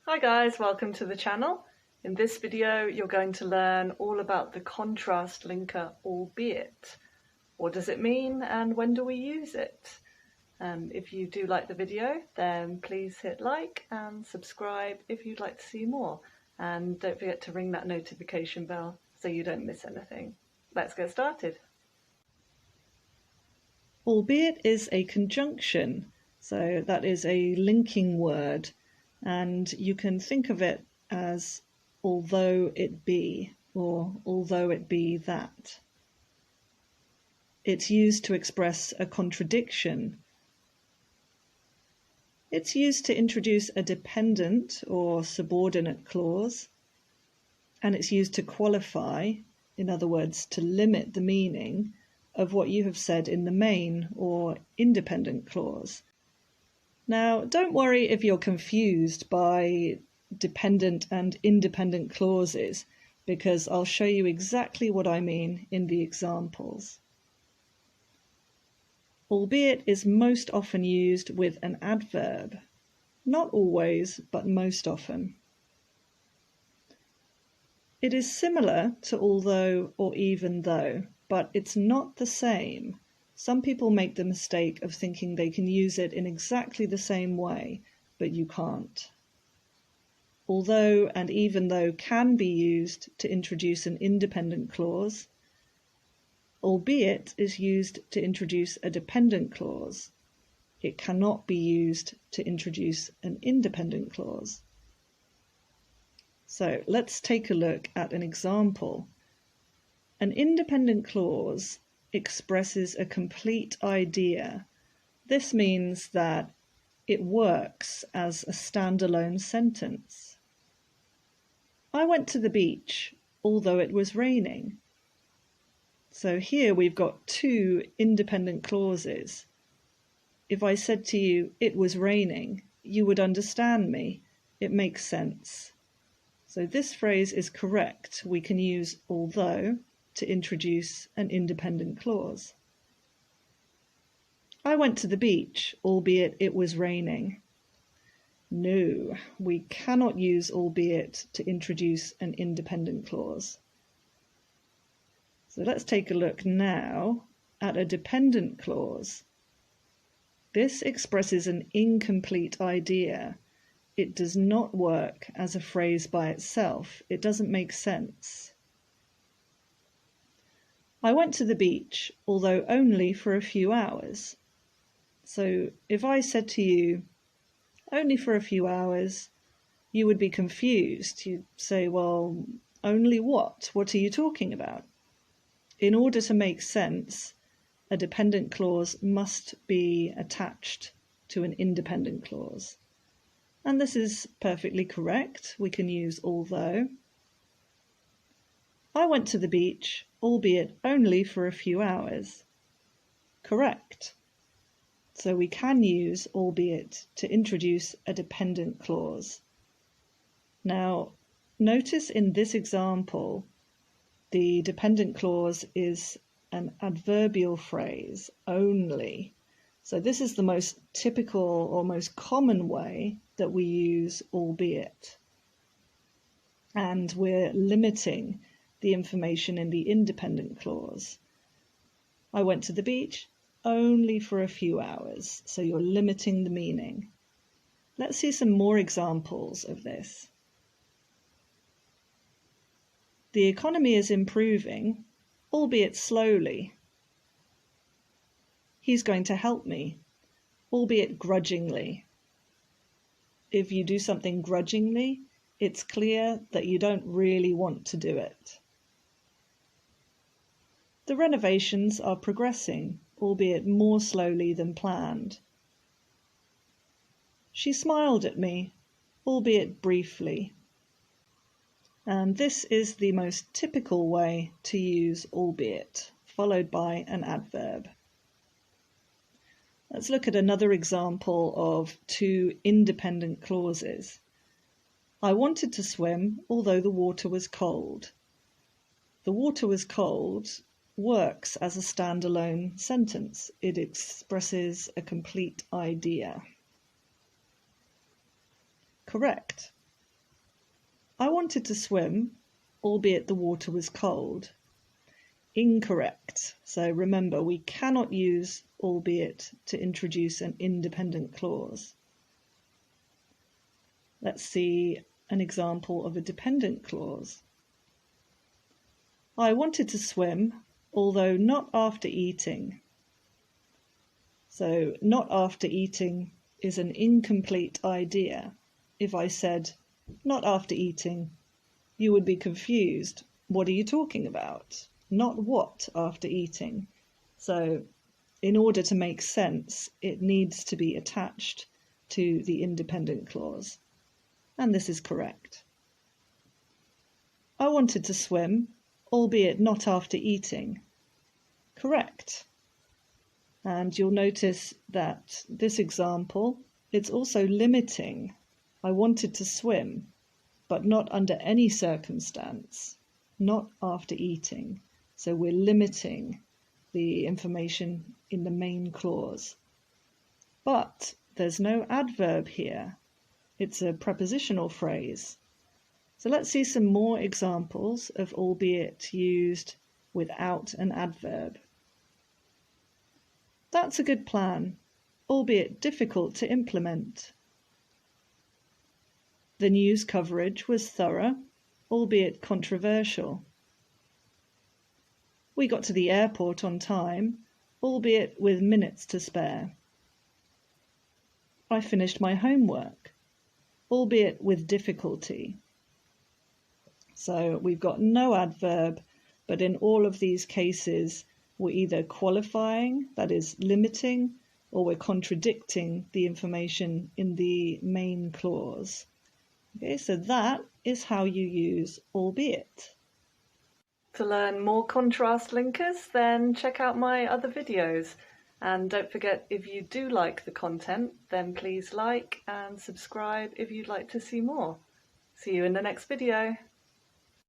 Hi guys, welcome to the channel. In this video you're going to learn all about the contrast linker albeit. What does it mean and when do we use it? If you do like the video then please hit like and subscribe if you'd like to see more, and don't forget to ring that notification bell so you don't miss anything. Let's get started. Albeit is a conjunction, so that is a linking word, and you can think of it as although it be, or although it be that. It's used to express a contradiction. It's used to introduce a dependent or subordinate clause, and it's used to qualify, in other words, to limit the meaning of what you have said in the main or independent clause. Now, don't worry if you're confused by dependent and independent clauses, because I'll show you exactly what I mean in the examples. Albeit is most often used with an adverb. Not always, but most often. It is similar to although or even though, but it's not the same. Some people make the mistake of thinking they can use it in exactly the same way, but you can't. Although and even though can be used to introduce an independent clause. Albeit is used to introduce a dependent clause. It cannot be used to introduce an independent clause. So let's take a look at an example. An independent clause expresses a complete idea. This means that it works as a standalone sentence. I went to the beach, although it was raining. So here we've got two independent clauses. If I said to you, it was raining, you would understand me. It makes sense. So this phrase is correct. We can use although to introduce an independent clause. I went to the beach, albeit it was raining. No, we cannot use albeit to introduce an independent clause. So let's take a look now at a dependent clause. This expresses an incomplete idea. It does not work as a phrase by itself. It doesn't make sense. I went to the beach, although only for a few hours. So if I said to you, only for a few hours, you would be confused. You'd say, well, only what? What are you talking about? In order to make sense, a dependent clause must be attached to an independent clause. And this is perfectly correct. We can use although. I went to the beach, albeit only for a few hours. Correct. So we can use albeit to introduce a dependent clause. Now, notice in this example, the dependent clause is an adverbial phrase only. So this is the most typical or most common way that we use albeit. And we're limiting the information in the independent clause. I went to the beach only for a few hours, so you're limiting the meaning. Let's see some more examples of this. The economy is improving, albeit slowly. He's going to help me, albeit grudgingly. If you do something grudgingly, it's clear that you don't really want to do it. The renovations are progressing, albeit more slowly than planned. She smiled at me, albeit briefly. And this is the most typical way to use albeit, followed by an adverb. Let's look at another example of two independent clauses. I wanted to swim, although the water was cold. The water was cold works as a standalone sentence. It expresses a complete idea. Correct. I wanted to swim, albeit the water was cold. Incorrect. So remember, we cannot use albeit to introduce an independent clause. Let's see an example of a dependent clause. I wanted to swim, although not after eating. So not after eating is an incomplete idea. If I said not after eating, you would be confused. What are you talking about? Not what after eating. So in order to make sense, it needs to be attached to the independent clause. And this is correct. I wanted to swim, albeit not after eating. Correct. And you'll notice that this example, it's also limiting. I wanted to swim, but not under any circumstance, not after eating. So we're limiting the information in the main clause. But there's no adverb here. It's a prepositional phrase. So let's see some more examples of albeit used without an adverb. That's a good plan, albeit difficult to implement. The news coverage was thorough, albeit controversial. We got to the airport on time, albeit with minutes to spare. I finished my homework, albeit with difficulty. So we've got no adverb, but in all of these cases, we're either qualifying, that is limiting, or we're contradicting the information in the main clause. Okay, so that is how you use albeit. To learn more contrast linkers, then check out my other videos. And don't forget, if you do like the content, then please like and subscribe if you'd like to see more. See you in the next video.